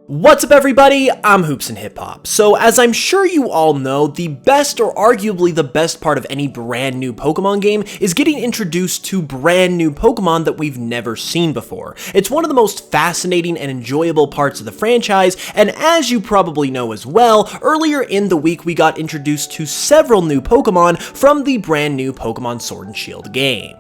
What's up everybody, I'm HoopsandHipHop. So as I'm sure you all know, the best or arguably the best part of any brand new Pokemon game is getting introduced to brand new Pokemon that we've never seen before. It's one of the most fascinating and enjoyable parts of the franchise, and as you probably know as well, earlier in the week we got introduced to several new Pokemon from the brand new Pokemon Sword and Shield game.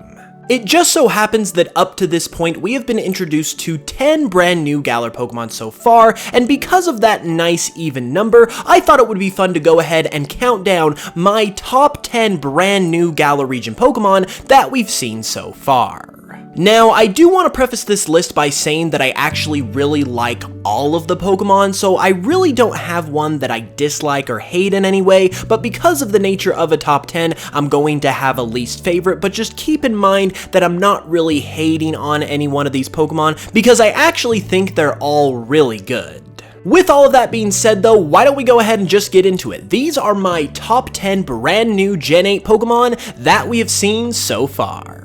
It just so happens that up to this point, we have been introduced to 10 brand new Galar Pokemon so far, and because of that nice even number, I thought it would be fun to go ahead and count down my top 10 brand new Galar Region Pokemon that we've seen so far. Now, I do want to preface this list by saying that I actually really like all of the Pokemon, so I really don't have one that I dislike or hate in any way, but because of the nature of a top 10, I'm going to have a least favorite, but just keep in mind that I'm not really hating on any one of these Pokemon, because I actually think they're all really good. With all of that being said though, why don't we go ahead and just get into it. These are my top 10 brand new Gen 8 Pokemon that we have seen so far.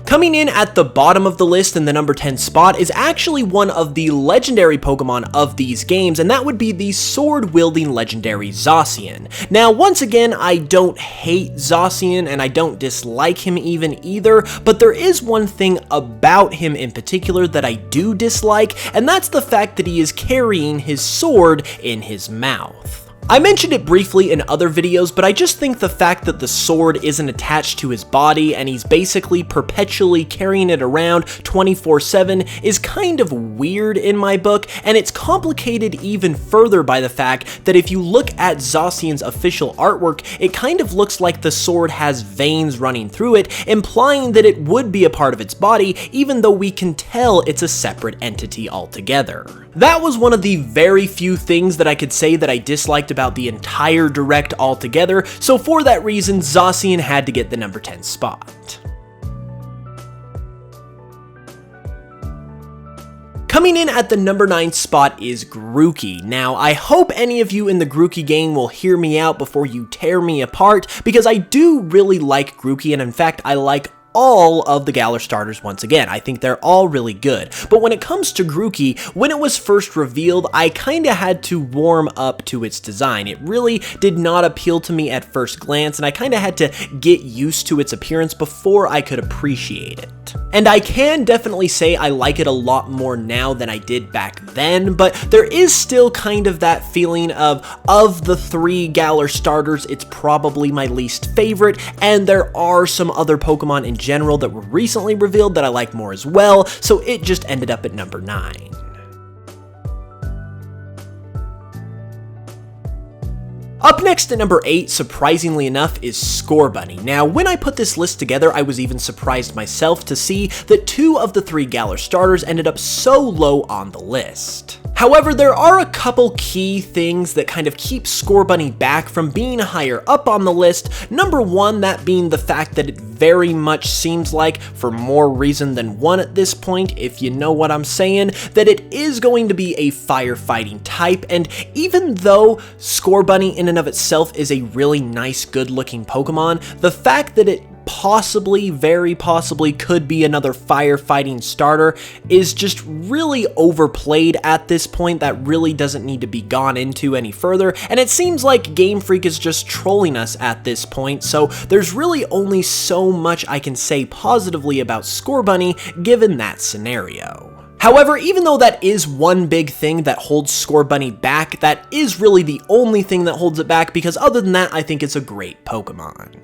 Coming in at the bottom of the list in the number 10 spot is actually one of the legendary Pokemon of these games, and that would be the sword-wielding legendary Ossian. Now, once again, I don't hate Ossian, and I don't dislike him even either, but there is one thing about him in particular that I do dislike, and that's the fact that he is carrying his sword in his mouth. I mentioned it briefly in other videos, but I just think the fact that the sword isn't attached to his body and he's basically perpetually carrying it around 24/7 is kind of weird in my book, and it's complicated even further by the fact that if you look at Ossian's official artwork, it kind of looks like the sword has veins running through it, implying that it would be a part of its body, even though we can tell it's a separate entity altogether. That was one of the very few things that I could say that I disliked about the entire Direct altogether, so for that reason, Ossian had to get the number 10 spot. Coming in at the number 9 spot is GRU Key. Now, I hope any of you in the GRU Key gang will hear me out before you tear me apart, because I do really like GRU Key, and in fact, I like all of the Galar starters once again. I think they're all really good. But when it comes to GRU Key, when it was first revealed, I kinda had to warm up to its design. It really did not appeal to me at first glance, and I kinda had to get used to its appearance before I could appreciate it. And I can definitely say I like it a lot more now than I did back then, but there is still kind of that feeling of the 3 Galar starters, it's probably my least favorite, and there are some other Pokemon in general that were recently revealed that I like more as well, so it just ended up at number 9. Up next at number 8, surprisingly enough, is Scorbunny. Now, when I put this list together, I was even surprised myself to see that 2 of the 3 Galar starters ended up so low on the list. However, there are a couple key things that kind of keep Scorbunny back from being higher up on the list. Number 1, that being the fact that it very much seems like, for more reason than one at this point, if you know what I'm saying, that it is going to be a firefighting type, and even though Scorbunny in and of itself is a really nice, good-looking Pokemon, the fact that it possibly, very possibly could be another firefighting starter is just really overplayed at this point. That really doesn't need to be gone into any further, and it seems like Game Freak is just trolling us at this point, so there's really only so much I can say positively about Scorbunny given that scenario. However, even though that is one big thing that holds Scorbunny back, that is really the only thing that holds it back, because other than that, I think it's a great Pokemon.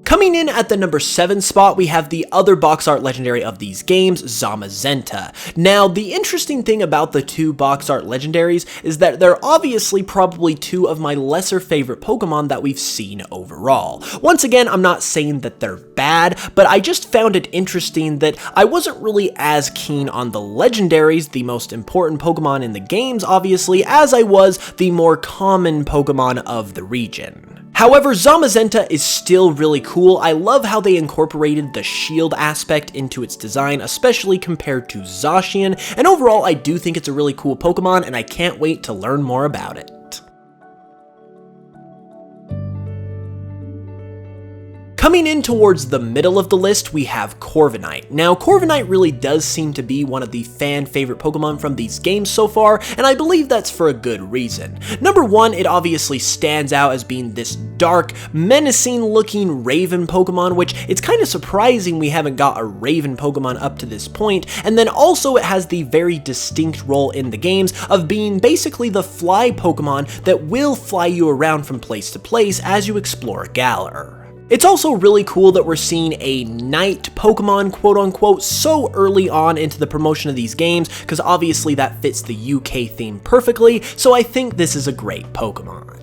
Coming in at the number 7 spot, we have the other box art legendary of these games, Zama Zenta. Now, the interesting thing about the 2 box art legendaries is that they're obviously probably 2 of my lesser favorite Pokemon that we've seen overall. Once again, I'm not saying that they're bad, but I just found it interesting that I wasn't really as keen on the legendaries, the most important Pokemon in the games, obviously, as I was the more common Pokemon of the region. However, Zama Zenta is still really cool. I love how they incorporated the shield aspect into its design, especially compared to Zacian, and overall I do think it's a really cool Pokemon, and I can't wait to learn more about it. Coming in towards the middle of the list, we have Korva Night. Now, Korva Night really does seem to be one of the fan favorite Pokemon from these games so far, and I believe that's for a good reason. Number one, it obviously stands out as being this dark, menacing looking Raven Pokemon, which it's kind of surprising we haven't got a Raven Pokemon up to this point, and then also it has the very distinct role in the games of being basically the fly Pokemon that will fly you around from place to place as you explore Galar. It's also really cool that we're seeing a night Pokemon, quote unquote, so early on into the promotion of these games, because obviously that fits the UK theme perfectly, so I think this is a great Pokemon.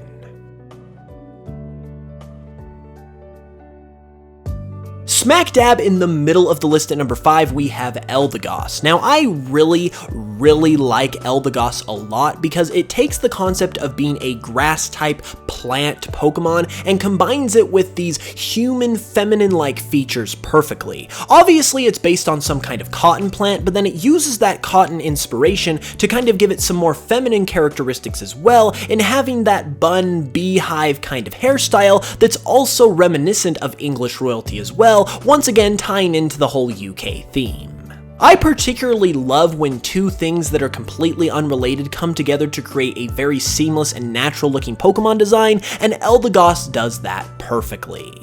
Smack dab in the middle of the list at number 5, we have Elda Goss. Now, I really like Elda Goss a lot because it takes the concept of being a grass-type plant Pokemon and combines it with these human feminine-like features perfectly. Obviously, it's based on some kind of cotton plant, but then it uses that cotton inspiration to kind of give it some more feminine characteristics as well, in having that bun beehive kind of hairstyle that's also reminiscent of English royalty as well, once again tying into the whole UK theme. I particularly love when two things that are completely unrelated come together to create a very seamless and natural looking Pokemon design, and Elda Goss does that perfectly.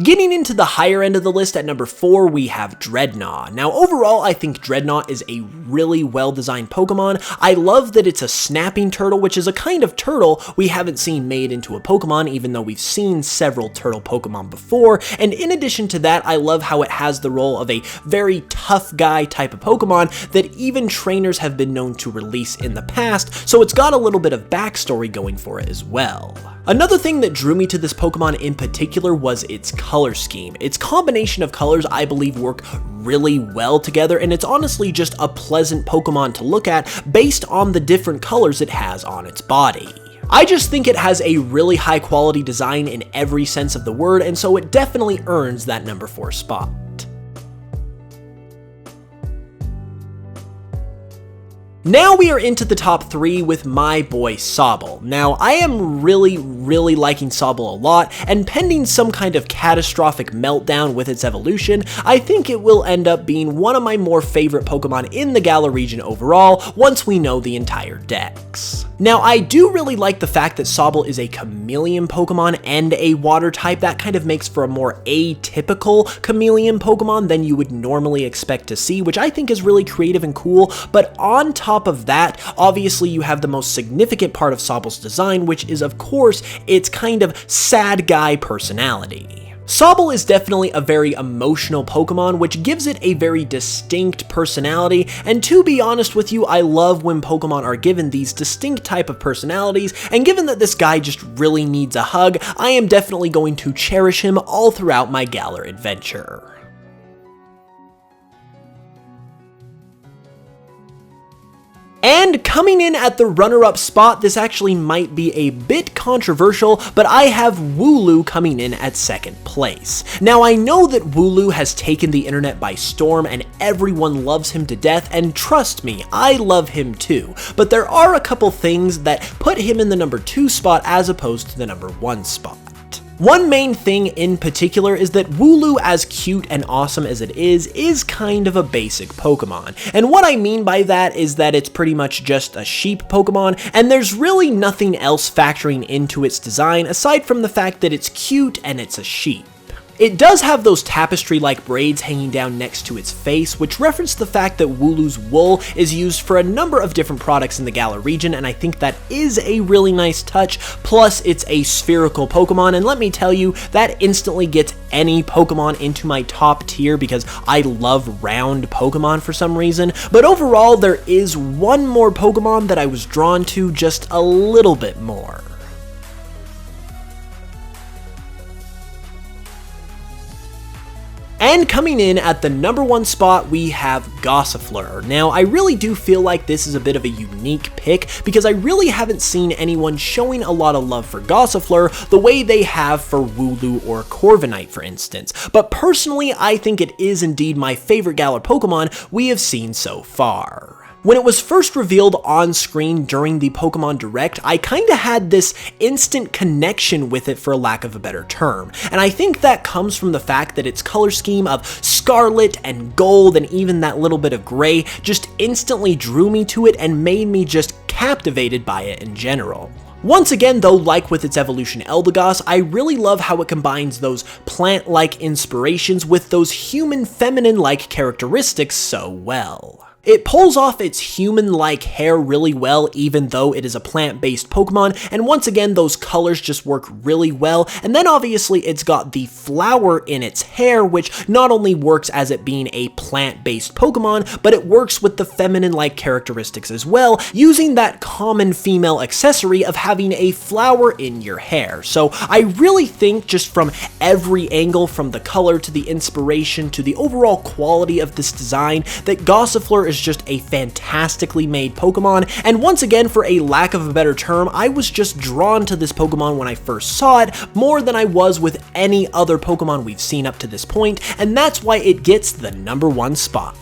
Getting into the higher end of the list at number 4, we have Dreadnought. Now, overall, I think Dreadnought is a really well-designed Pokemon. I love that it's a snapping turtle, which is a kind of turtle we haven't seen made into a Pokemon, even though we've seen several turtle Pokemon before. And in addition to that, I love how it has the role of a very tough guy type of Pokemon that even trainers have been known to release in the past, so it's got a little bit of backstory going for it as well. Another thing that drew me to this Pokemon in particular was its color scheme. Its combination of colors I believe work really well together, and it's honestly just a pleasant Pokemon to look at based on the different colors it has on its body. I just think it has a really high quality design in every sense of the word, and so it definitely earns that number 4 spot. Now we are into the top 3 with my boy Sabo. Now, I am really liking Sabo a lot, and pending some kind of catastrophic meltdown with its evolution, I think it will end up being one of my more favorite Pokemon in the Galar region overall, once we know the entire dex. Now, I do really like the fact that Sabo is a chameleon Pokemon and a water type. That kind of makes for a more atypical chameleon Pokemon than you would normally expect to see, which I think is really creative and cool, but on top of that, obviously you have the most significant part of Sabo's design, which is of course its kind of sad guy personality. Sabo is definitely a very emotional Pokemon, which gives it a very distinct personality, and to be honest with you, I love when Pokemon are given these distinct type of personalities, and given that this guy just really needs a hug, I am definitely going to cherish him all throughout my Galar adventure. And coming in at the runner-up spot, this actually might be a bit controversial, but I have Woowoo coming in at 2nd place. Now, I know that Woowoo has taken the internet by storm and everyone loves him to death, and trust me, I love him too, but there are a couple things that put him in the number 2 spot as opposed to the number 1 spot. One main thing in particular is that Woowoo, as cute and awesome as it is kind of a basic Pokemon. And what I mean by that is that it's pretty much just a sheep Pokemon, and there's really nothing else factoring into its design aside from the fact that it's cute and it's a sheep. It does have those tapestry-like braids hanging down next to its face, which reference the fact that Wooloo's wool is used for a number of different products in the Galar region, and I think that is a really nice touch. Plus, it's a spherical Pokemon, and let me tell you, that instantly gets any Pokemon into my top tier because I love round Pokemon for some reason. But overall, there is one more Pokemon that I was drawn to just a little bit more. And coming in at the number 1 spot, we have Gasafleur. Now, I really do feel like this is a bit of a unique pick because I really haven't seen anyone showing a lot of love for Gasafleur the way they have for Woowoo or Korva Night, for instance. But personally, I think it is indeed my favorite Galar Pokemon we have seen so far. When it was first revealed on screen during the Pokemon Direct, I kinda had this instant connection with it, for lack of a better term. And I think that comes from the fact that its color scheme of scarlet and gold and even that little bit of gray just instantly drew me to it and made me just captivated by it in general. Once again though, like with its evolution Elda Goss, I really love how it combines those plant-like inspirations with those human feminine-like characteristics so well. It pulls off its human-like hair really well, even though it is a plant-based Pokemon, and once again, those colors just work really well. And then obviously it's got the flower in its hair, which not only works as it being a plant-based Pokemon, but it works with the feminine-like characteristics as well, using that common female accessory of having a flower in your hair. So I really think just from every angle, from the color to the inspiration to the overall quality of this design, that Gasafleur is just a fantastically made Pokemon, and once again, for a lack of a better term, I was just drawn to this Pokemon when I first saw it more than I was with any other Pokemon we've seen up to this point, and that's why it gets the #1 spot.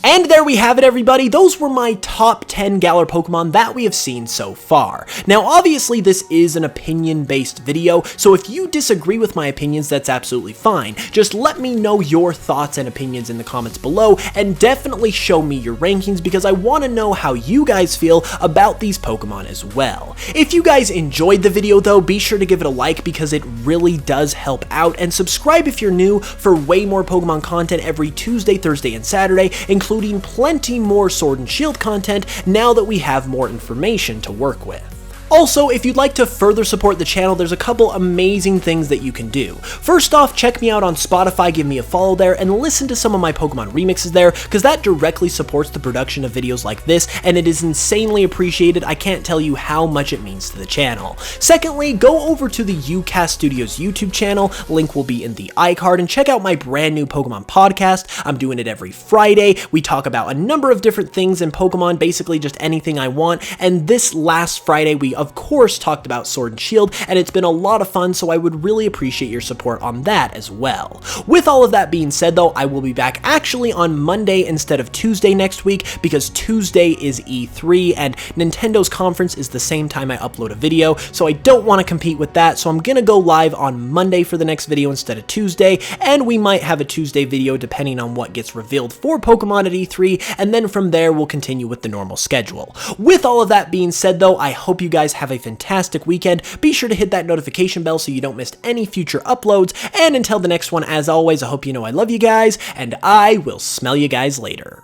And there we have it, everybody. Those were my top 10 Galar Pokemon that we have seen so far. Now, obviously, this is an opinion-based video, so if you disagree with my opinions, that's absolutely fine. Just let me know your thoughts and opinions in the comments below, and definitely show me your rankings because I want to know how you guys feel about these Pokemon as well. If you guys enjoyed the video, though, be sure to give it a like because it really does help out, and subscribe if you're new for way more Pokemon content every Tuesday, Thursday, and Saturday, including plenty more Sword and Shield content now that we have more information to work with. Also, if you'd like to further support the channel, there's a couple amazing things that you can do. First off, check me out on Spotify, give me a follow there, and listen to some of my Pokemon remixes there, because that directly supports the production of videos like this, and it is insanely appreciated. I can't tell you how much it means to the channel. Secondly, go over to the UCast Studios YouTube channel, link will be in the iCard, and check out my brand new Pokemon podcast. I'm doing it every Friday. We talk about a number of different things in Pokemon, basically just anything I want, and this last Friday we of course talked about Sword and Shield, and it's been a lot of fun, so I would really appreciate your support on that as well. With all of that being said though, I will be back actually on Monday instead of Tuesday next week, because Tuesday is E3 and Nintendo's conference is the same time I upload a video, so I don't want to compete with that, so I'm gonna go live on Monday for the next video instead of Tuesday, and we might have a Tuesday video depending on what gets revealed for Pokemon at E3, and then from there we'll continue with the normal schedule. With all of that being said though, I hope you guys have a fantastic weekend. Be sure to hit that notification bell so you don't miss any future uploads, and until the next one, as always, I hope you know I love you guys, and I will smell you guys later.